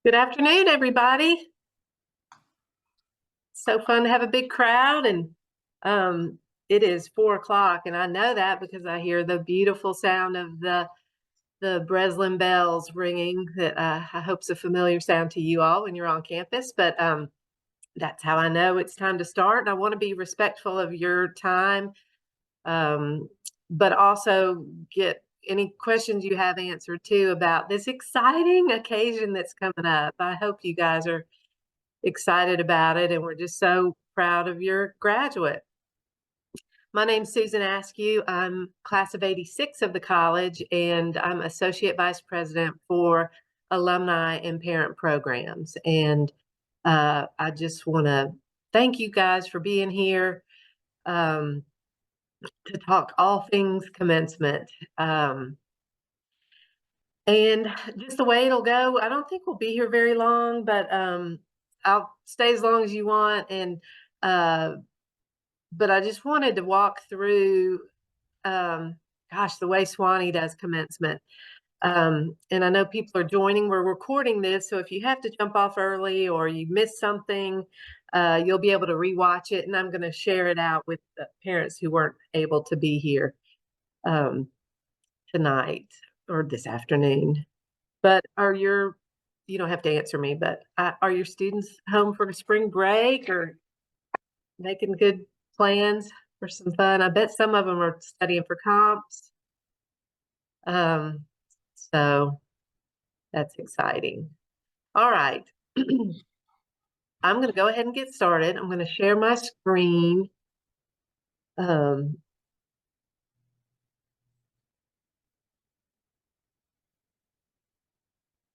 Good afternoon, everybody. So fun to have a big crowd, and it is 4 o'clock, and I know that because I hear the beautiful sound of the Breslin bells ringing. That I hope is a familiar sound to you all when you're on campus. But that's how I know it's time to start. And I want to be respectful of your time, um, but also get any questions you have answered too about this exciting occasion that's coming up. I hope you guys are excited about it, and we're just so proud of your graduate. My name's Susan Askew. I'm class of 86 of the college, and I'm Associate Vice President for Alumni and Parent Programs. And I just want to thank you guys for being here to talk all things commencement. And just the way it'll go, I don't think we'll be here very long, but I'll stay as long as you want. And uh, but I just wanted to walk through, the way Sewanee does commencement. And I know people are joining. We're recording this, so if you have to jump off early or you missed something, you'll be able to rewatch it. And I'm going to share it out with the parents who weren't able to be here um, tonight or this afternoon. But you don't have to answer me, but are your students home for spring break or making good plans for some fun? I bet some of them are studying for comps. So that's exciting. All right. I'm going to go ahead and get started. I'm going to share my screen.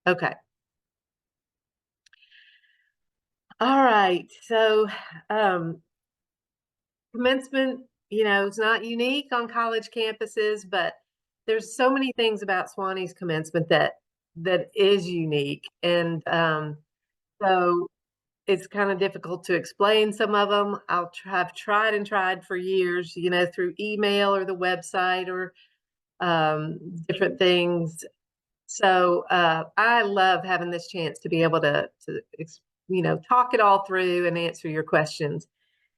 Okay. All right. So commencement, it's not unique on college campuses, but there's so many things about Sewanee's commencement that is unique. And so it's kind of difficult to explain some of them. I've tried and tried for years, through email or the website or different things. So I love having this chance to be able to talk it all through and answer your questions.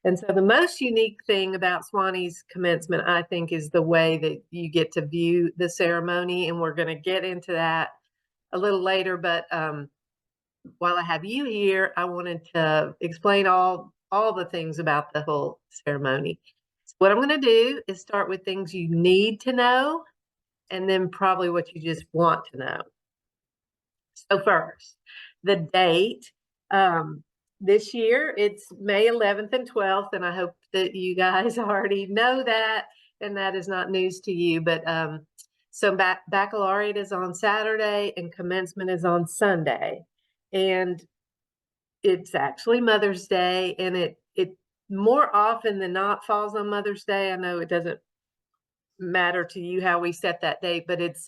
And so the most unique thing about Sewanee's commencement, I think, is the way that you get to view the ceremony. And we're going to get into that a little later. But while I have you here, I wanted to explain all the things about the whole ceremony. So what I'm going to do is start with things you need to know, and then probably what you just want to know. So first, the date. This year, it's May 11th and 12th, and I hope that you guys already know that, and that is not news to you. But so baccalaureate is on Saturday, and commencement is on Sunday. And it's actually Mother's Day, and it more often than not falls on Mother's Day. I know it doesn't matter to you how we set that date, but it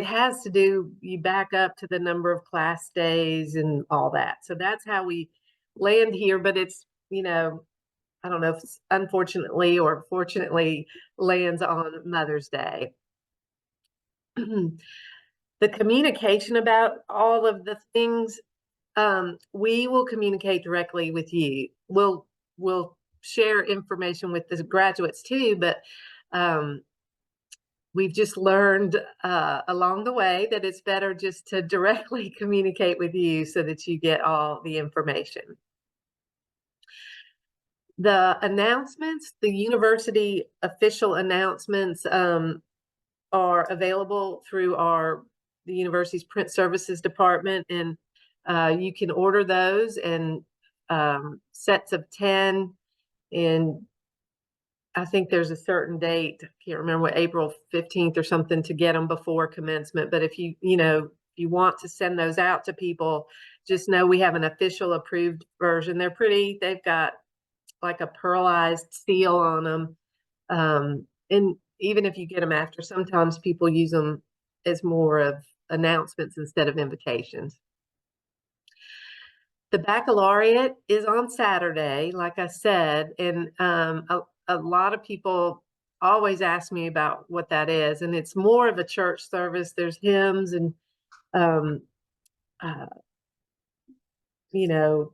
has to do, you back up to the number of class days and all that. So that's how we land here, but it's, I don't know if it's unfortunately or fortunately lands on Mother's Day. The communication about all of the things, we will communicate directly with you. We'll share information with the graduates too, but we've just learned along the way that it's better just to directly communicate with you so that you get all the information. The announcements, the university official announcements are available through the university's print services department, and you can order those in sets of 10, and I think there's a certain date, I can't remember what, April 15th or something, to get them before commencement. But if you want to send those out to people, just know we have an official approved version. They're pretty, they've got like a pearlized seal on them. And even if you get them after, sometimes people use them as more of announcements instead of invitations. The baccalaureate is on Saturday, like I said, and a lot of people always ask me about what that is, and it's more of a church service. There's hymns and you know,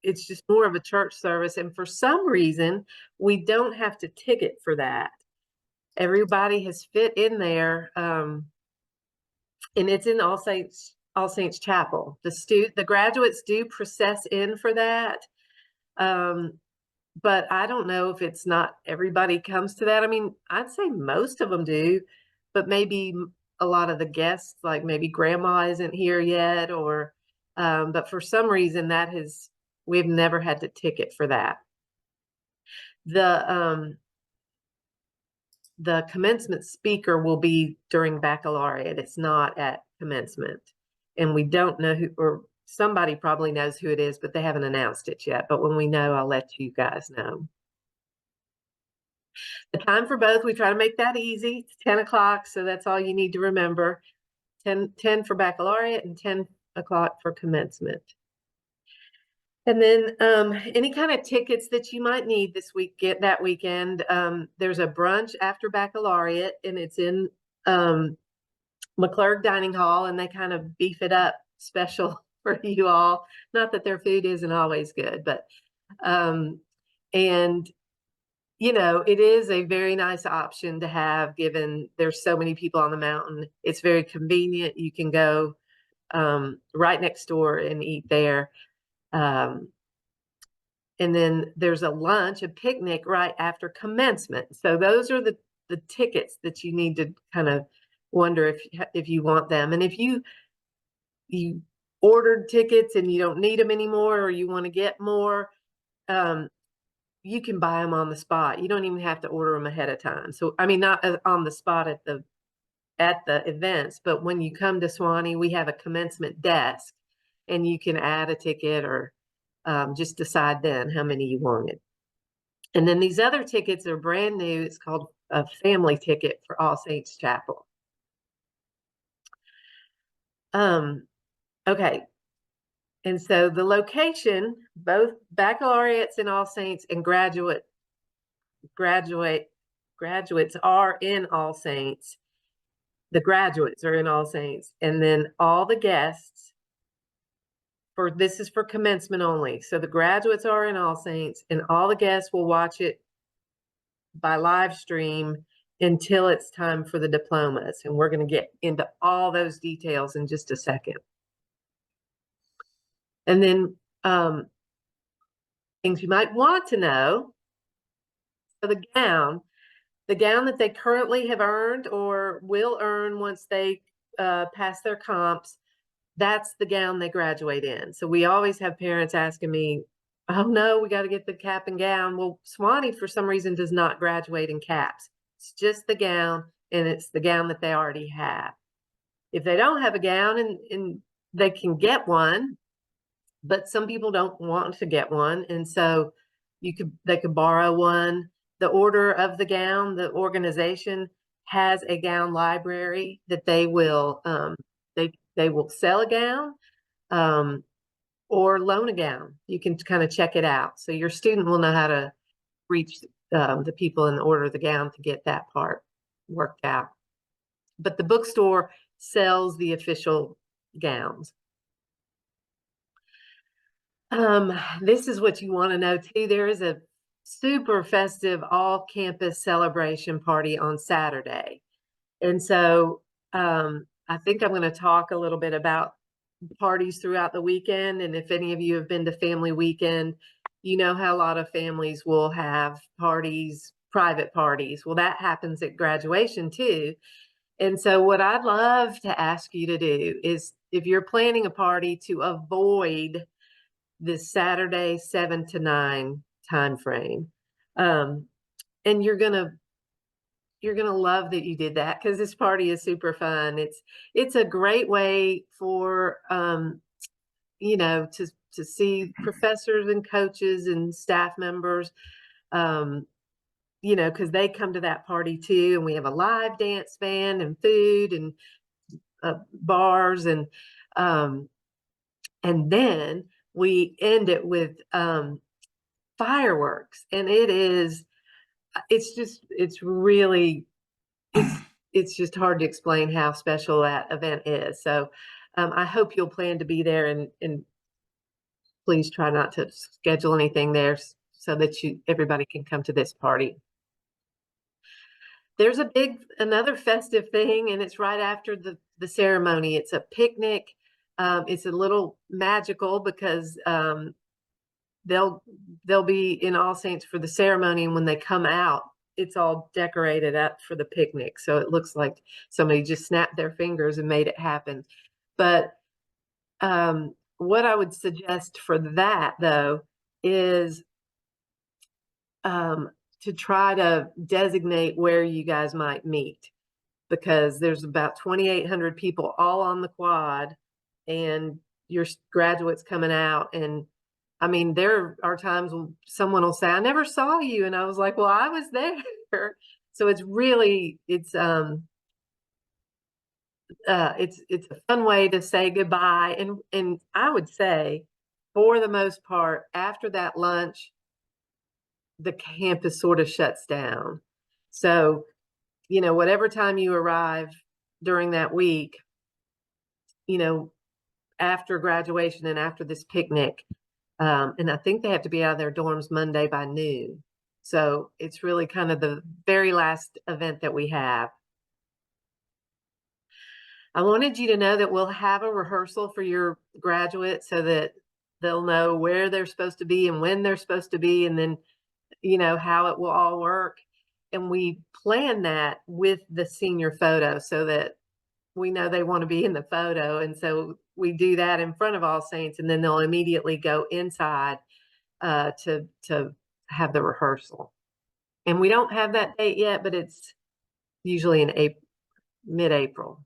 it's just more of a church service. And for some reason, we don't have to ticket for that. Everybody has fit in there. And it's in All Saints Chapel. The graduates do process in for that. Um, but I don't know if it's not everybody comes to that. I mean, I'd say most of them do, but maybe a lot of the guests, like maybe grandma isn't here yet, or but for some reason we've never had to ticket for that. The the commencement speaker will be during baccalaureate. It's not at commencement. And we don't know who, or somebody probably knows who it is, but they haven't announced it yet. But when we know, I'll let you guys know. The time for both, we try to make that easy. It's 10 o'clock, so that's all you need to remember. 10 for baccalaureate and 10 o'clock for commencement. And then any kind of tickets that you might need that weekend, there's a brunch after baccalaureate, and it's in McClurg Dining Hall, and they kind of beef it up special for you all. Not that their food isn't always good, but and it is a very nice option to have, given there's so many people on the mountain. It's very convenient. You can go right next door and eat there. And then there's a picnic right after commencement. So those are the tickets that you need to kind of wonder if you want them. And if you ordered tickets and you don't need them anymore, or you want to get more, you can buy them on the spot. You don't even have to order them ahead of time. So, I mean, not on the spot at the events, but when you come to Sewanee, we have a commencement desk, and you can add a ticket, or just decide then how many you wanted. And then these other tickets are brand new. It's called a family ticket for All Saints Chapel. Okay. And so the location, both baccalaureates in All Saints and graduates are in All Saints. The graduates are in All Saints. And then all the guests, this is for commencement only. So the graduates are in All Saints, and all the guests will watch it by live stream until it's time for the diplomas. And we're going to get into all those details in just a second. And then things you might want to know. So the gown that they currently have earned or will earn once they pass their comps, that's the gown they graduate in. So we always have parents asking me, oh no, we got to get the cap and gown. Well, Sewanee, for some reason, does not graduate in caps. It's just the gown, and it's the gown that they already have. If they don't have a gown, and they can get one, but some people don't want to get one, and so they could borrow one. The Order of the Gown, the organization, has a gown library that they will they will sell a gown or loan a gown. You can kind of check it out, so your student will know how to reach the people in the Order of the Gown to get that part worked out. But the bookstore sells the official gowns. This is what you want to know too. There is a super festive all-campus celebration party on Saturday. And so I think I'm going to talk a little bit about parties throughout the weekend. And if any of you have been to Family Weekend, you know how a lot of families will have parties, private parties. Well, that happens at graduation too. And so what I'd love to ask you to do is, if you're planning a party, to avoid this Saturday 7 to 9 time frame. And you're gonna love that you did that, because this party is super fun. It's a great way for to see professors and coaches and staff members, because they come to that party too, and we have a live dance band and food and bars, and then we end it with fireworks, and it's just hard to explain how special that event is. So I hope you'll plan to be there and please try not to schedule anything there so that everybody can come to this party. There's another festive thing, and it's right after the ceremony. It's a picnic. It's a little magical because they'll they'll be in All Saints for the ceremony, and when they come out, it's all decorated up for the picnic. So it looks like somebody just snapped their fingers and made it happen. But what I would suggest for that though is to try to designate where you guys might meet, because there's about 2,800 people all on the quad and your graduates coming out. And I mean, there are times when someone will say, I never saw you. And I was like, well, I was there. So it's really, it's a fun way to say goodbye. And I would say for the most part, after that lunch, the campus sort of shuts down. So, whatever time you arrive during that week, after graduation and after this picnic, and I think they have to be out of their dorms Monday by noon. So it's really kind of the very last event that we have. I wanted you to know that we'll have a rehearsal for your graduates so that they'll know where they're supposed to be and when they're supposed to be, and then how it will all work. And we plan that with the senior photo so that we know they want to be in the photo. And so we do that in front of All Saints, and then they'll immediately go inside to have the rehearsal. And we don't have that date yet, but it's usually in mid-April.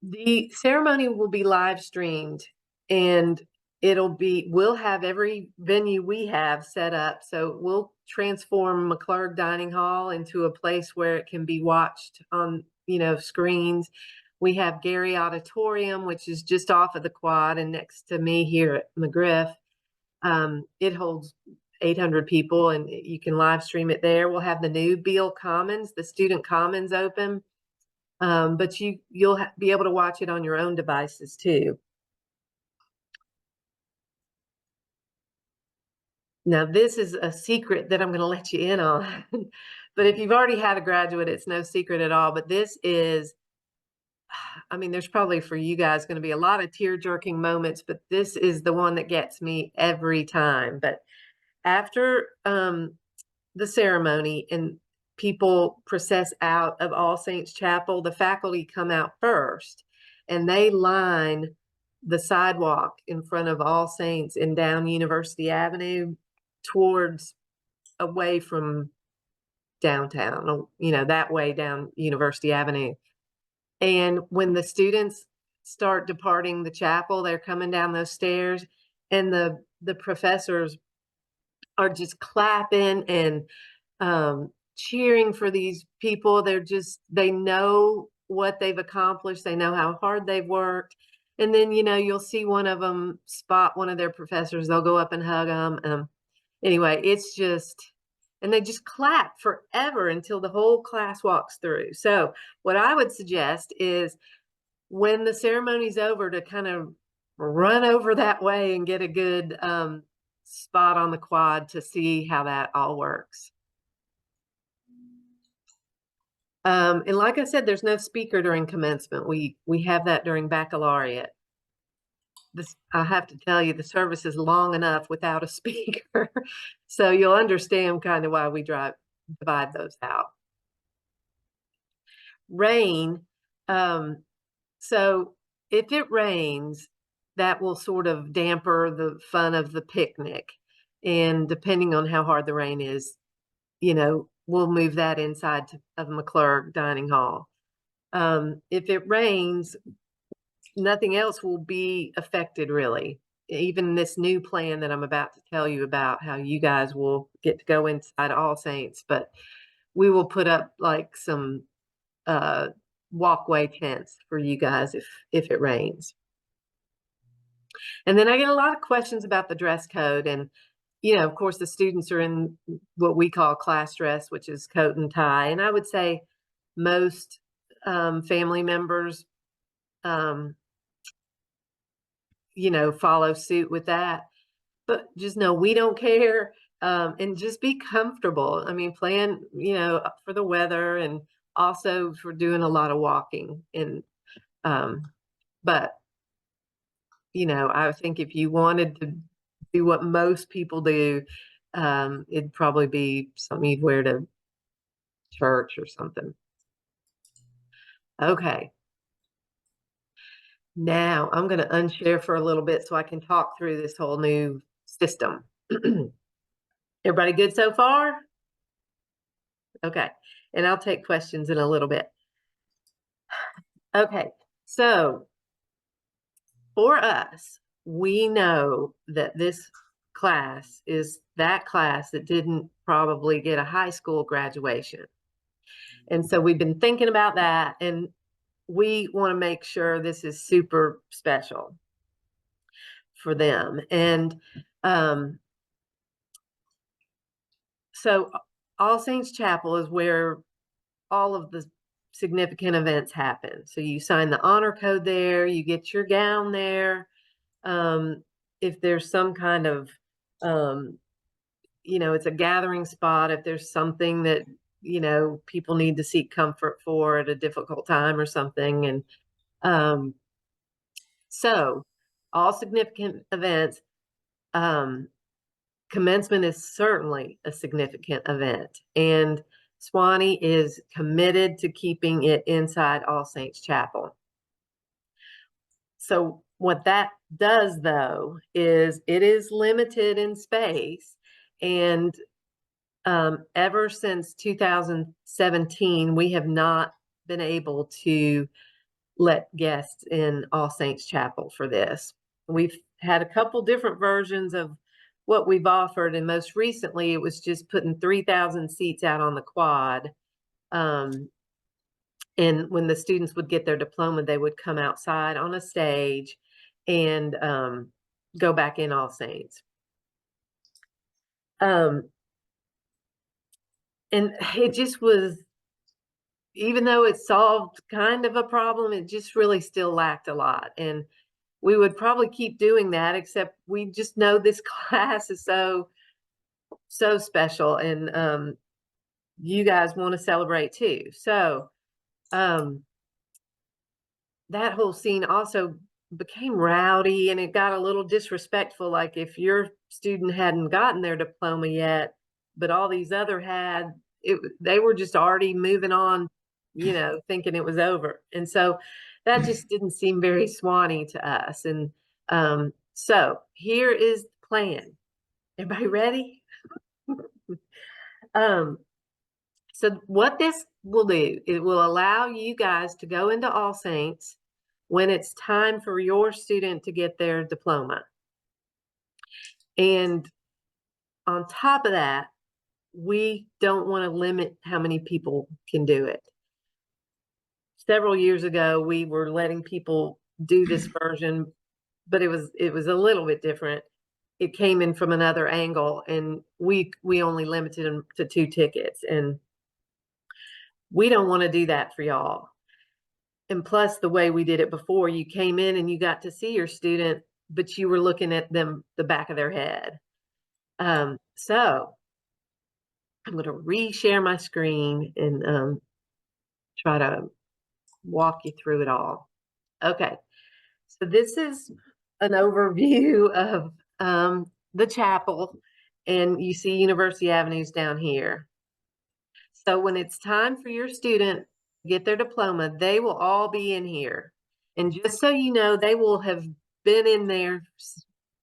The ceremony will be live streamed, and we'll have every venue we have set up. So we'll transform McClurg Dining Hall into a place where it can be watched on, screens. We have Gary Auditorium, which is just off of the quad and next to me here at McGriff. It holds 800 people, and you can live stream it there. We'll have the new Beal Commons, the student commons open. But you'll be able to watch it on your own devices too. Now, this is a secret that I'm going to let you in on. But if you've already had a graduate, it's no secret at all. But this is, I mean, there's probably for you guys going to be a lot of tear-jerking moments, but this is the one that gets me every time. But after the ceremony and people process out of All Saints Chapel, the faculty come out first, and they line the sidewalk in front of All Saints and down University Avenue towards away from downtown, that way down University Avenue. And when the students start departing the chapel, they're coming down those stairs, and the professors are just clapping and cheering for these people. They know what they've accomplished. They know how hard they've worked. And then, you'll see one of them spot one of their professors. They'll go up and hug them. Anyway, and they just clap forever until the whole class walks through. So what I would suggest is when the ceremony's over to kind of run over that way and get a good spot on the quad to see how that all works. And like I said, there's no speaker during commencement. We have that during baccalaureate. I have to tell you, the service is long enough without a speaker. So you'll understand kind of why we divide those out. Rain. So if it rains, that will sort of damper the fun of the picnic. And depending on how hard the rain is, we'll move that inside of McClurg Dining Hall. If it rains, nothing else will be affected really. Even this new plan that I'm about to tell you about, how you guys will get to go inside All Saints, but we will put up like some walkway tents for you guys if it rains. And then I get a lot of questions about the dress code, and of course the students are in what we call class dress, which is coat and tie. And I would say most family members follow suit with that. But just know we don't care, and just be comfortable. I mean, plan, for the weather and also for doing a lot of walking. And um, but I think if you wanted to do what most people do, it'd probably be something you'd wear to church or something. Okay. Now I'm going to unshare for a little bit so I can talk through this whole new system. Everybody good so far? Okay. And I'll take questions in a little bit. Okay. So for us, we know that this class is that class that didn't probably get a high school graduation. And so we've been thinking about that, and we want to make sure this is super special for them. And so All Saints Chapel is where all of the significant events happen. So you sign the honor code there, you get your gown there. If there's some kind of, it's a gathering spot, if there's something that, people need to seek comfort for at a difficult time or something. And so all significant events, commencement is certainly a significant event. And Sewanee is committed to keeping it inside All Saints Chapel. So what that does, though, is it is limited in space. And ever since 2017, we have not been able to let guests in All Saints Chapel for this. We've had a couple different versions of what we've offered, and most recently it was just putting 3,000 seats out on the quad. And when the students would get their diploma, they would come outside on a stage and go back in All Saints. And it just was, even though it solved kind of a problem, it just really still lacked a lot. And we would probably keep doing that, except we just know this class is so special, and you guys want to celebrate too. So that whole scene also became rowdy, and it got a little disrespectful. Like if your student hadn't gotten their diploma yet, but all these other had, they were just already moving on, thinking it was over. And so that just didn't seem very Sewanee to us. And so here is the plan. Everybody ready? So what this will do, it will allow you guys to go into All Saints when it's time for your student to get their diploma. And on top of that, we don't want to limit how many people can do it. Several years ago, we were letting people do this version, but it was a little bit different. It came in from another angle, and we only limited them to 2 tickets, and we don't want to do that for y'all. And plus, the way we did it before, you came in and you got to see your student, but you were looking at them, the back of their head. So I'm going to reshare my screen and try to walk you through it all. Okay, so this is an overview of the chapel, and you see University Avenue's down here. So when it's time for your student to get their diploma, they will all be in here. And just so you know, they will have been in there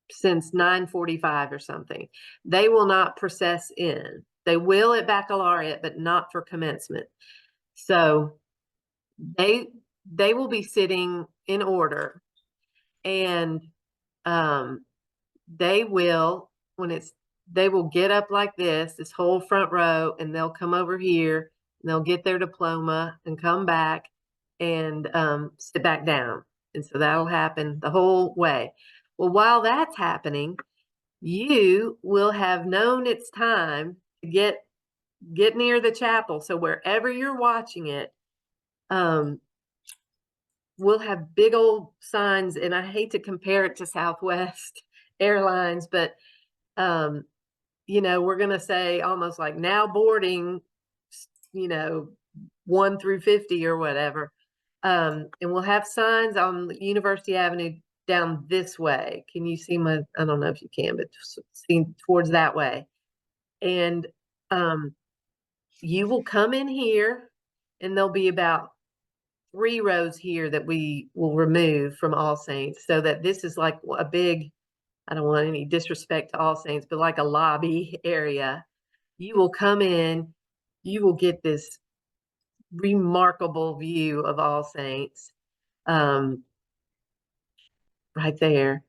since 9:45 or something. They will not process in. They will at baccalaureate, but not for commencement. So they will be sitting in order, and they will, they will get up like this whole front row, and they'll come over here and they'll get their diploma and come back and sit back down. And so that'll happen the whole way. Well, while that's happening, you will have known it's time to get near the chapel. So wherever you're watching it, we'll have big old signs, and I hate to compare it to Southwest Airlines, but, um, we're gonna say almost like now boarding, you know, 1 through 50 or whatever. And we'll have signs on University Avenue down this way. Can you see I don't know if you can, but see towards that way. And um, you will come in here, and there'll be about 3 rows here that we will remove from All Saints, so that this is like a big, I don't want any disrespect to All Saints, but like a lobby area. You will come in, you will get this remarkable view of All Saints, um, right there,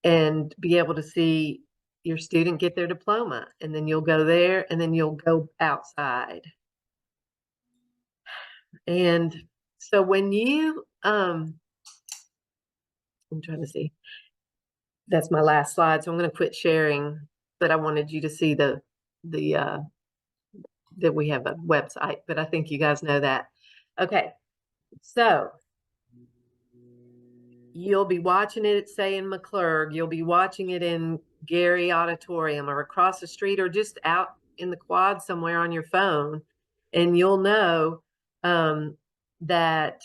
and be able to see your student get their diploma. And then you'll go there, and then you'll go outside. And so when I'm trying to see, that's my last slide, so I'm going to quit sharing, but I wanted you to see the that we have a website, but I think you guys know that. Okay, so you'll be watching it, say, in McClurg. You'll be watching it in Gary Auditorium or across the street or just out in the quad somewhere on your phone. And you'll know that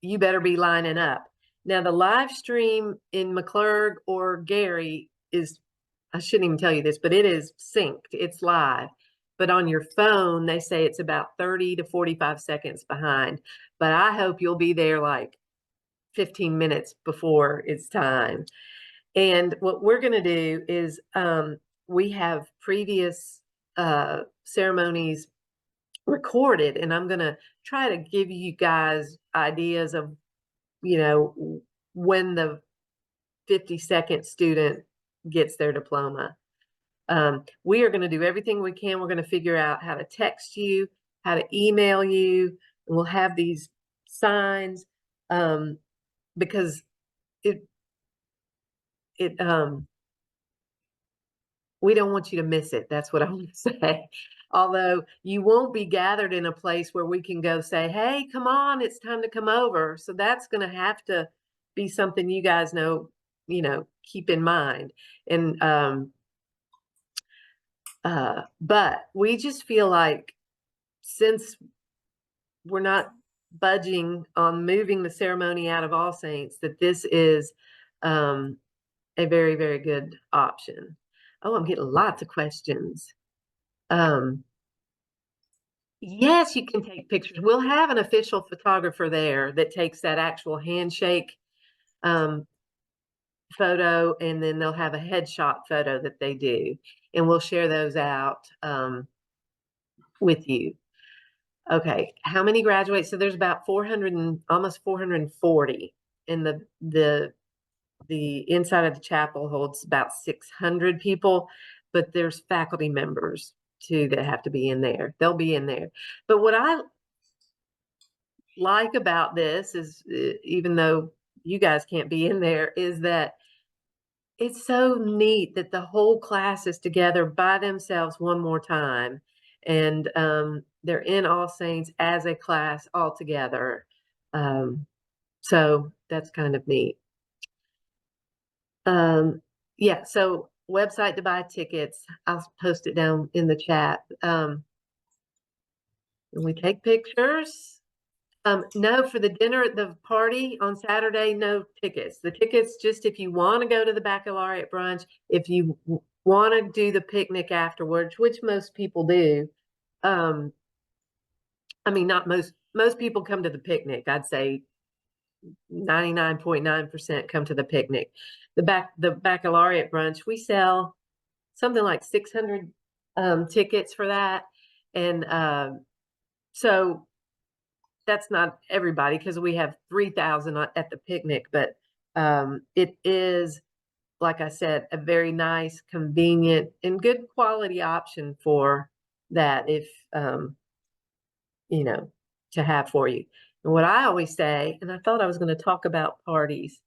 you better be lining up. Now, the live stream in McClurg or Gary is, I shouldn't even tell you this, but it is synced. It's live. But on your phone, they say it's about 30 to 45 seconds behind. But I hope you'll be there like 15 minutes before it's time. And what we're going to do is we have previous ceremonies recorded, and I'm going to try to give you guys ideas of, when the 52nd student gets their diploma. We are going to do everything we can. We're going to figure out how to text you, how to email you, and we'll have these signs. Because we don't want you to miss it. That's what I want to say. Although you won't be gathered in a place where we can go say, hey, come on, it's time to come over. So that's going to have to be something you guys know, keep in mind. And but we just feel like, since we're not budging on moving the ceremony out of All Saints, that this is a very, very good option. Oh, I'm getting lots of questions. Yes, you can take pictures. We'll have an official photographer there that takes that actual handshake photo, and then they'll have a headshot photo that they do, and we'll share those out with you. Okay, how many graduate? So there's about 400 and almost 440, and the inside of the chapel holds about 600 people, but there's faculty members too that have to be in there. They'll be in there. But what I like about this is, even though you guys can't be in there, is that it's so neat that the whole class is together by themselves one more time. And they're in All Saints as a class all together. So that's kind of neat. Yeah, so website to buy tickets. I'll post it down in the chat. And we take pictures. No, for the dinner at the party on Saturday, no tickets. The tickets, just if you want to go to the baccalaureate brunch, if you want to do the picnic afterwards, which most people do. I mean, not most people come to the picnic. I'd say 99.9% come to the picnic. The baccalaureate brunch, we sell something like 600 tickets for that. And so that's not everybody, because we have 3,000 at the picnic, but it is, like I said, a very nice, convenient, and good quality option for that, if to have for you. And what I always say, and I thought I was going to talk about parties.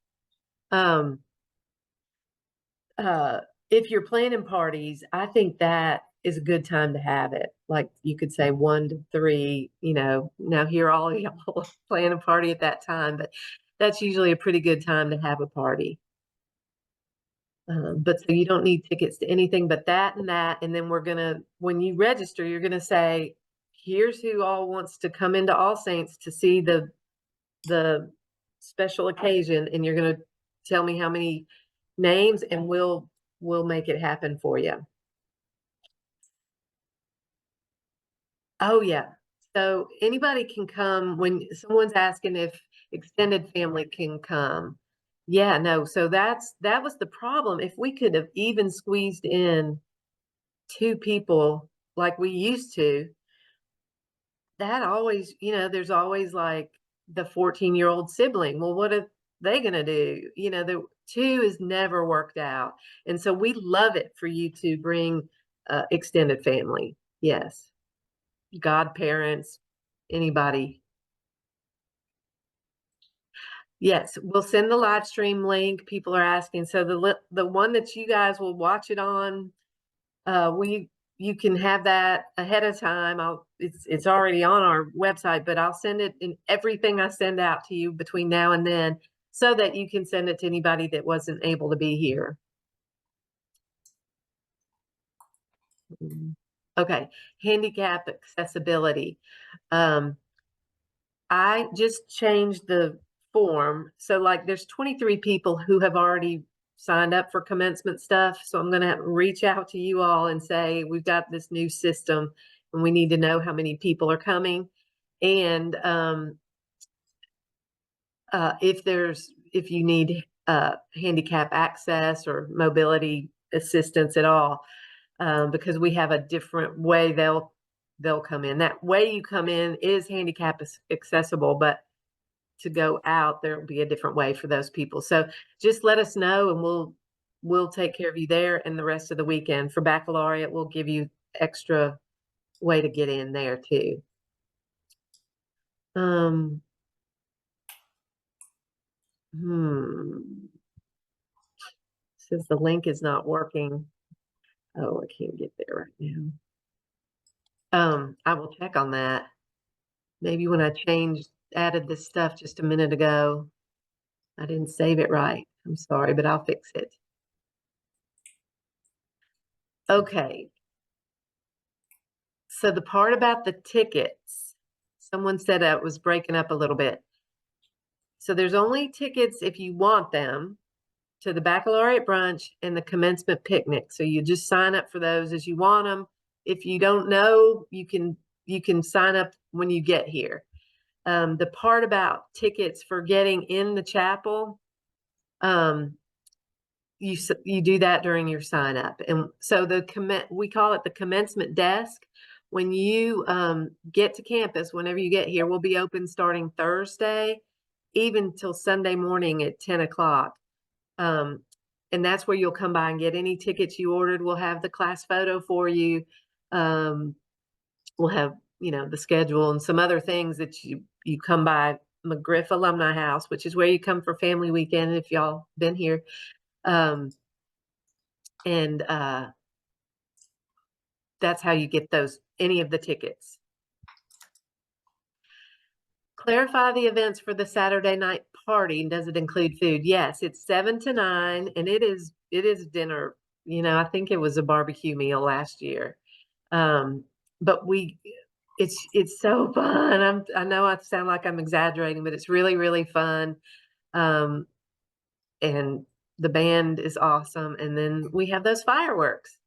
If you're planning parties, I think that is a good time to have it. like you could say 1 to 3, now here all of y'all plan a party at that time, but that's usually a pretty good time to have a party. But so you don't need tickets to anything but that and that. And then when you register, you're gonna say, here's who all wants to come into All Saints to see the special occasion, and you're gonna tell me how many names, and we'll make it happen for you. Oh, yeah. So anybody can come when someone's asking if extended family can come. Yeah, no, so that was the problem. If we could have even squeezed in 2 people like we used to, that always, there's always like the 14-year-old sibling. Well, what are they gonna do? The 2 has never worked out. And so we love it for you to bring extended family. Yes. Godparents, anybody. Yes, we'll send the live stream link. People are asking. So the one that you guys will watch it on, we you can have that ahead of time. It's already on our website, but I'll send it in everything I send out to you between now and then, so that you can send it to anybody that wasn't able to be here. Okay, handicap accessibility. I just changed the form. So like there's 23 people who have already signed up for commencement stuff. So I'm going to reach out to you all and say, we've got this new system and we need to know how many people are coming. And if you need handicap access or mobility assistance at all, because we have a different way they'll come in. That way you come in is handicap accessible, but to go out, there'll be a different way for those people. So just let us know and we'll take care of you there, and the rest of the weekend. For baccalaureate, we'll give you extra way to get in there too. Says the link is not working. Oh, I can't get there right now. I will check on that. Maybe when I added this stuff just a minute ago, I didn't save it right. I'm sorry, but I'll fix it. Okay. So the part about the tickets, someone said it was breaking up a little bit. So there's only tickets if you want them to the baccalaureate brunch and the commencement picnic. So you just sign up for those as you want them. If you don't know, you can sign up when you get here. The part about tickets for getting in the chapel, you do that during your sign up. And so we call it the commencement desk. When you get to campus, whenever you get here, we'll be open starting Thursday, even till Sunday morning at 10 o'clock. And that's where you'll come by and get any tickets you ordered. We'll have the class photo for you. We'll have, the schedule and some other things that you come by McGriff Alumni House, which is where you come for family weekend if y'all been here. And that's how you get any of the tickets. Clarify the events for the Saturday night party. Does it include food? Yes, it's 7 to 9, and it is dinner. I think it was a barbecue meal last year. But it's so fun. I know I sound like I'm exaggerating, but it's really, really fun. And the band is awesome. And then we have those fireworks.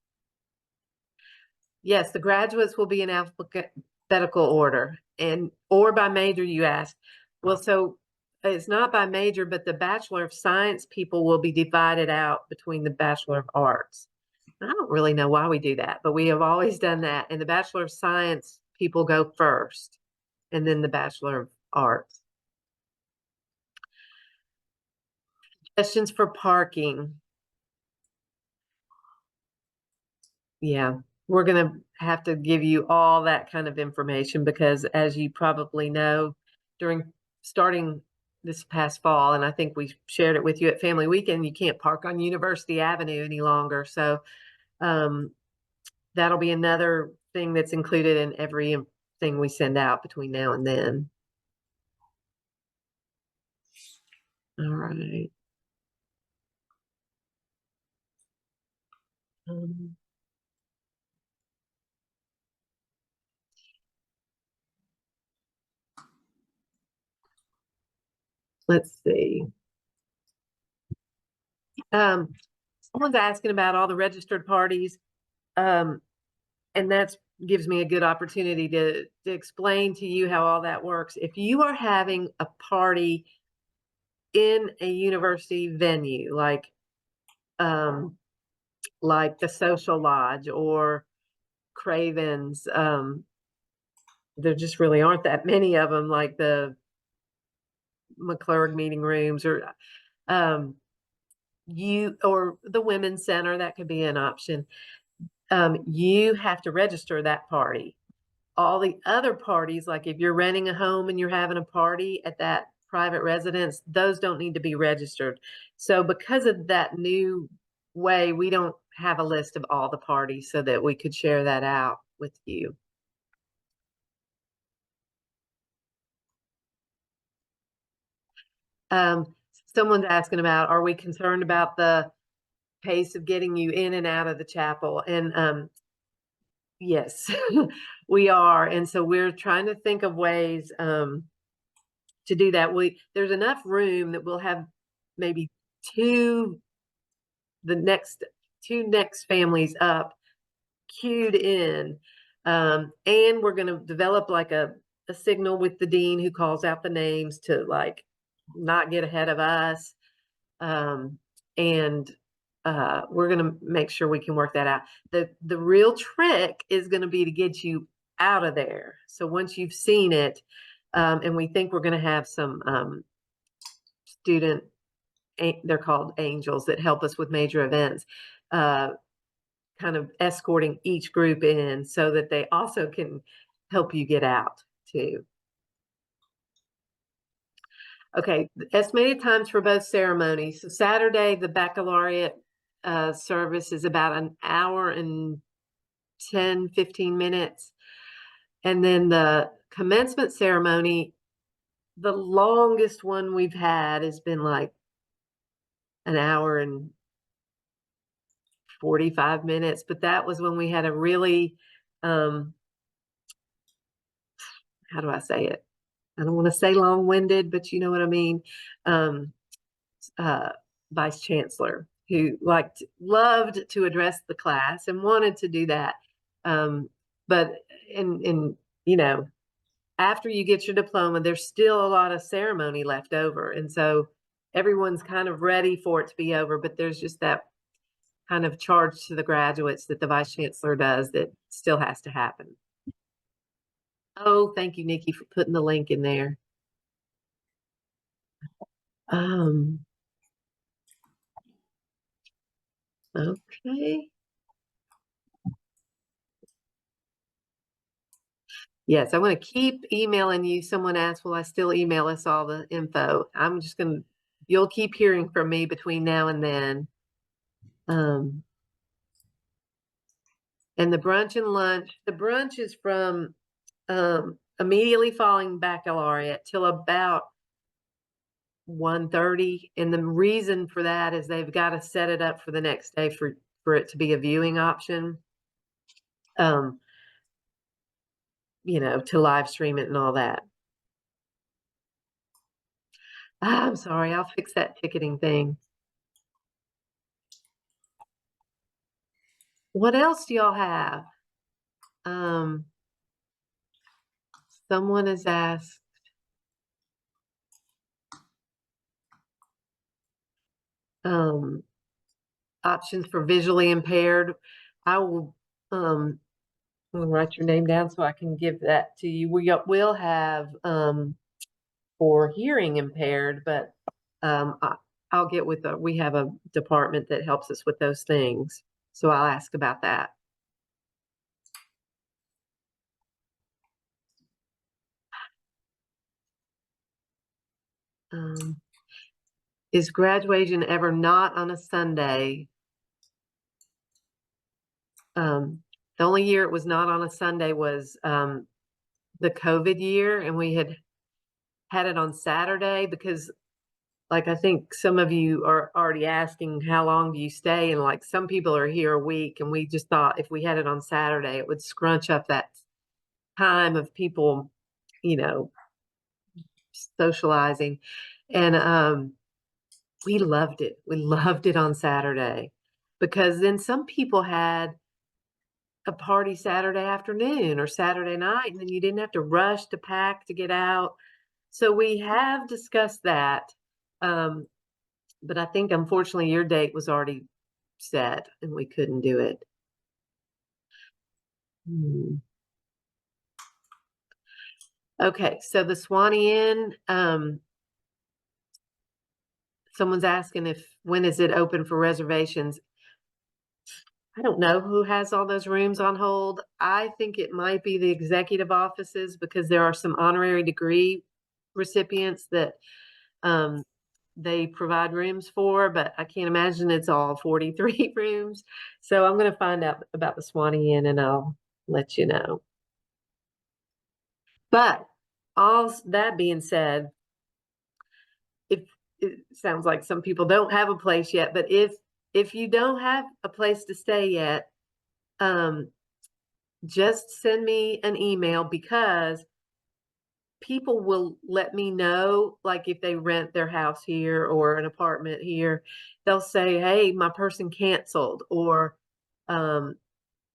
Yes, the graduates will be in alphabetical order, or by major, you asked. Well, so it's not by major, but the Bachelor of Science people will be divided out between the Bachelor of Arts. I don't really know why we do that, but we have always done that. And the Bachelor of Science people go first, and then the Bachelor of Arts. Questions for parking. Yeah, we're going to have to give you all that kind of information because, as you probably know, starting this past fall, and I think we shared it with you at Family Weekend, you can't park on University Avenue any longer. So that'll be another thing that's included in every thing we send out between now and then. All right. Um, let's see. Someone's asking about all the registered parties, and that's gives me a good opportunity to explain to you how all that works. If you are having a party in a university venue, like the Social Lodge or Cravens, there just really aren't that many of them, like the McClurg meeting rooms, or you or the Women's Center, that could be an option. You have to register that party. All the other parties, like if you're renting a home and you're having a party at that private residence, those don't need to be registered. So because of that new way, we don't have a list of all the parties so that we could share that out with you. Um, Someone's asking about, are we concerned about the pace of getting you in and out of the chapel? And yes, we are. And so we're trying to think of ways to do that. There's enough room that we'll have maybe two the next two next families up queued in, and we're going to develop like a signal with the dean who calls out the names to like not get ahead of us, and we're going to make sure we can work that out. The real trick is going to be to get you out of there. So once you've seen it, and we think we're going to have some student, they're called angels, that help us with major events, kind of escorting each group in so that they also can help you get out too. Okay, estimated times for both ceremonies. So Saturday, the baccalaureate service is about an hour and 10-15 minutes. And then the commencement ceremony, the longest one we've had has been like an hour and 45 minutes, but that was when we had a really, how do I say it? I don't want to say long-winded, but you know what I mean. Um, uh, Vice Chancellor who loved to address the class and wanted to do that. But in you know, after you get your diploma, there's still a lot of ceremony left over, and so everyone's kind of ready for it to be over. But there's just that kind of charge to the graduates that the Vice Chancellor does that still has to happen. Oh, thank you, Nikki, for putting the link in there. Okay. Yes, I'm going to keep emailing you. Someone asked, will I still email us all the info? I'm just going to, you'll keep hearing from me between now and then. And the brunch and lunch, the brunch is from immediately following baccalaureate till about 1:30. And the reason for that is they've got to set it up for the next day for it to be a viewing option. You know, to live stream it and all that. I'm sorry, I'll fix that ticketing thing. What else do y'all have? Someone has asked, options for visually impaired. I will, write your name down so I can give that to you. We will have, for hearing impaired, but, I'll get with we have a department that helps us with those things. So I'll ask about that. Is graduation ever not on a Sunday? The only year it was not on a Sunday was the COVID year, and we had it on Saturday because, like, I think some of you are already asking how long do you stay, and like some people are here a week, and we just thought if we had it on Saturday, it would scrunch up that time of people, you know, socializing. And we loved it. We loved it on Saturday because then some people had a party Saturday afternoon or Saturday night, and then you didn't have to rush to pack to get out. So we have discussed that. Um, but I think unfortunately your date was already set and we couldn't do it. Hmm. Okay, so the Sewanee Inn, someone's asking if when is it open for reservations? I don't know who has all those rooms on hold. I think it might be the executive offices because there are some honorary degree recipients that um, they provide rooms for, but I can't imagine it's all 43 rooms. So I'm going to find out about the Sewanee Inn and I'll let you know. But all that being said, if it sounds like some people don't have a place yet, but if you don't have a place to stay yet, just send me an email because people will let me know, like if they rent their house here or an apartment here, they'll say, hey, my person canceled, or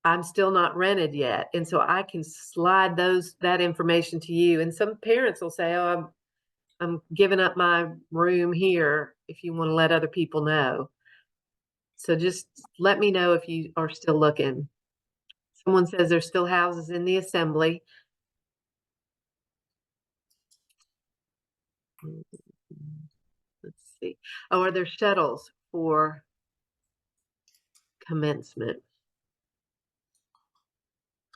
I'm still not rented yet. And so I can slide that information to you. And some parents will say, oh, I'm giving up my room here if you want to let other people know. So just let me know if you are still looking. Someone says there's still houses in the assembly. Let's see. Oh, are there shuttles for commencement?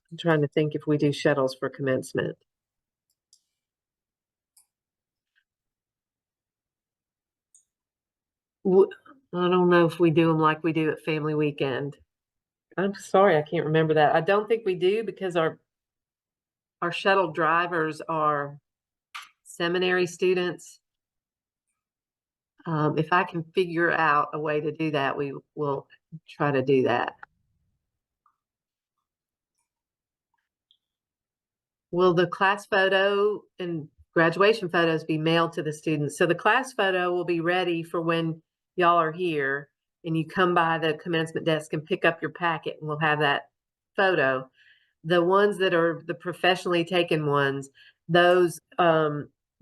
I'm trying to think if we do shuttles for commencement. I don't know if we do them like we do at Family Weekend. I'm sorry, I can't remember that. I don't think we do because our shuttle drivers are seminary students. If I can figure out a way to do that, we will try to do that. Will the class photo and graduation photos be mailed to the students? So the class photo will be ready for when y'all are here and you come by the commencement desk and pick up your packet and we'll have that photo. The ones that are the professionally taken ones, those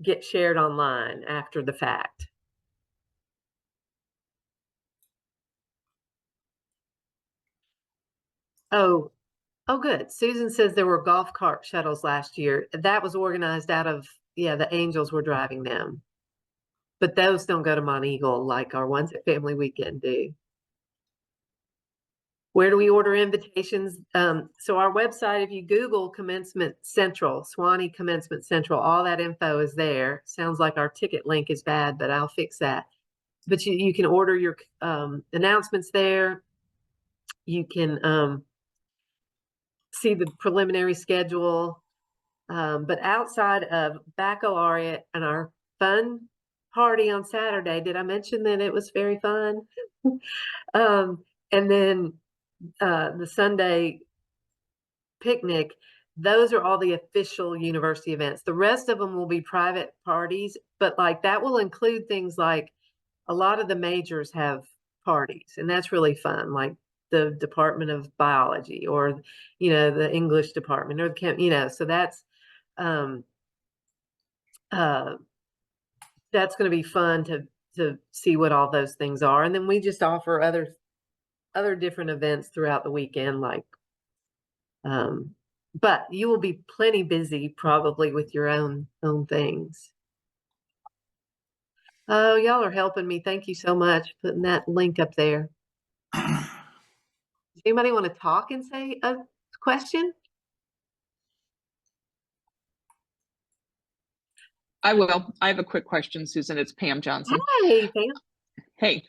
get shared online after the fact. Oh, good. Susan says there were golf cart shuttles last year. That was organized out of, yeah, the Angels were driving them. But those don't go to Mont Eagle like our ones at Family Weekend do. Where do we order invitations? So our website, if you Google Commencement Central, Sewanee Commencement Central, all that info is there. Sounds like our ticket link is bad, but I'll fix that. But you can order your announcements there. You can see the preliminary schedule. But outside of baccalaureate and our fun party on Saturday, did I mention that it was very fun? And then the Sunday picnic, those are all the official university events. The rest of them will be private parties, but like that will include things like a lot of the majors have parties, and that's really fun, like the Department of Biology or, the English department or so um, uh, that's going to be fun to see what all those things are. And then we just offer other different events throughout the weekend, like but you will be plenty busy probably with your own things. Oh, y'all are helping me. Thank you so much putting that link up there. Does anybody want to talk and say a question? I will. I have a quick question, Susan. It's Pam Johnson. Hey, Pam. Hey,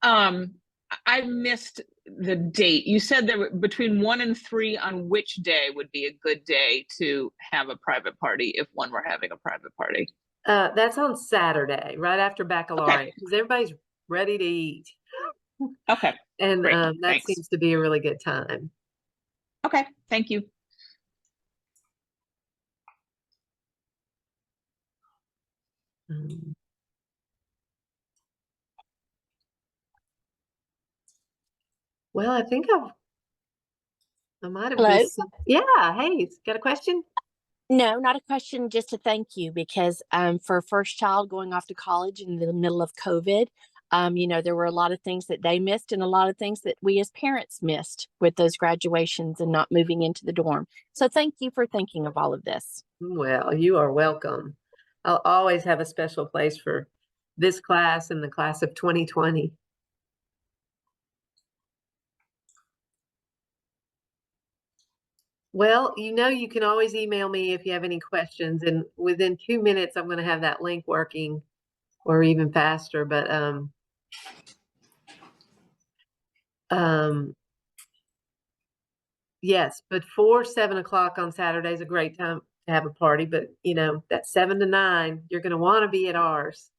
I missed the date. You said there were between 1 and 3 on which day would be a good day to have a private party if one were having a private party? That's on Saturday, right after Okay. baccalaureate, because everybody's ready to eat. Okay. And Great. that Thanks. seems to be a really good time. Okay. Thank you. Well, I think I might have Hello? missed some. Yeah, hey, got a question? No, not a question, just to thank you because for a first child going off to college in the middle of COVID, there were a lot of things that they missed and a lot of things that we as parents missed with those graduations and not moving into the dorm. So thank you for thinking of all of this. Well, you are welcome. I'll always have a special place for this class and the class of 2020. Well, you can always email me if you have any questions, and within 2 minutes, I'm going to have that link working, or even faster. But yes, before 7 o'clock on Saturday is a great time to have a party. But that 7 to 9, you're going to want to be at ours.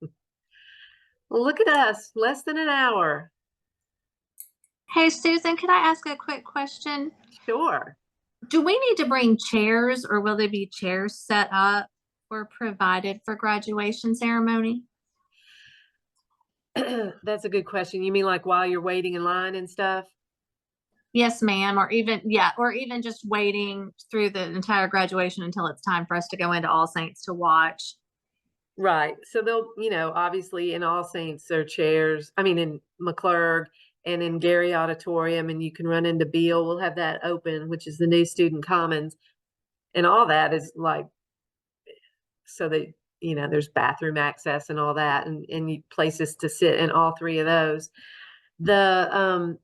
Well, look at us, less than an hour. Hey, Susan, could I ask a quick question? Sure. Do we need to bring chairs or will there be chairs set up or provided for graduation ceremony? That's a good question. You mean like while you're waiting in line and stuff? Yes, ma'am. Or even just waiting through the entire graduation until it's time for us to go into All Saints to watch. Right. So they'll, obviously in All Saints, there are chairs. I mean, in McClurg and in Gary Auditorium, and you can run into Beale. We'll have that open, which is the new student commons. And all that is like, so that, there's bathroom access and all that, and places to sit in all three of those. The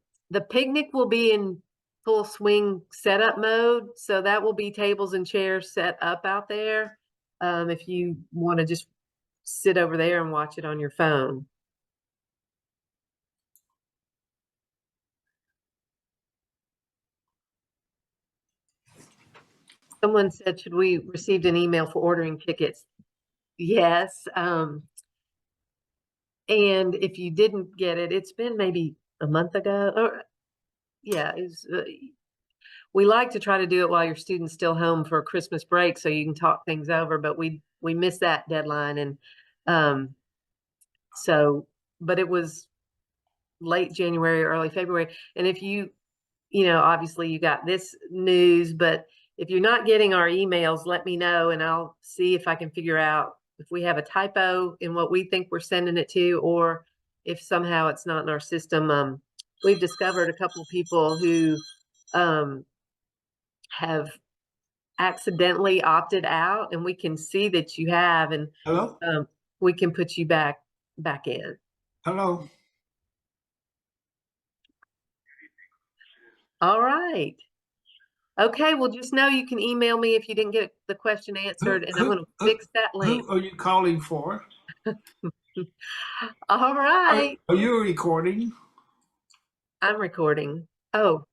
picnic will be in full swing setup mode. So that will be tables and chairs set up out there. If you want to just sit over there and watch it on your phone. Someone said, should we received an email for ordering tickets? Yes. And if you didn't get it, it's been maybe a month ago. Or yeah, we like to try to do it while your student's still home for Christmas break, so you can talk things over. But we missed that deadline, and but it was late January, early February. And if obviously you got this news, but if you're not getting our emails, let me know and I'll see if I can figure out if we have a typo in what we think we're sending it to, or if somehow it's not in our system. We've discovered a couple of people who have accidentally opted out, and we can see that you have, and Hello? we can put you back in. Hello? All right. Okay, well, just know you can email me if you didn't get the question answered, and I'm going to fix that link. Who are you calling for? All right. Are you recording? I'm recording. Oh,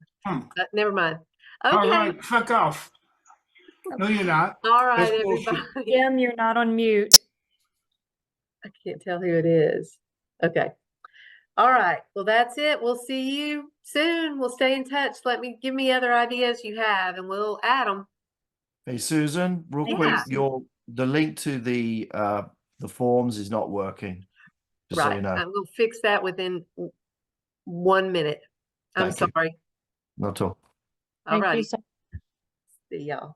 never mind. Okay. All right, fuck off. No, you're not. All right, That's bullshit. everybody. Jim, you're not on mute. I can't tell who it is. Okay. All right. Well, that's it. We'll see you soon. We'll stay in touch. Give me other ideas you have, and we'll add them. Hey, Susan, real quick, the link to the forms is not working. Just so you know. I'm going to fix that within 1 minute. I'm Thank you. sorry. Not at all. All right. Thank you so See y'all.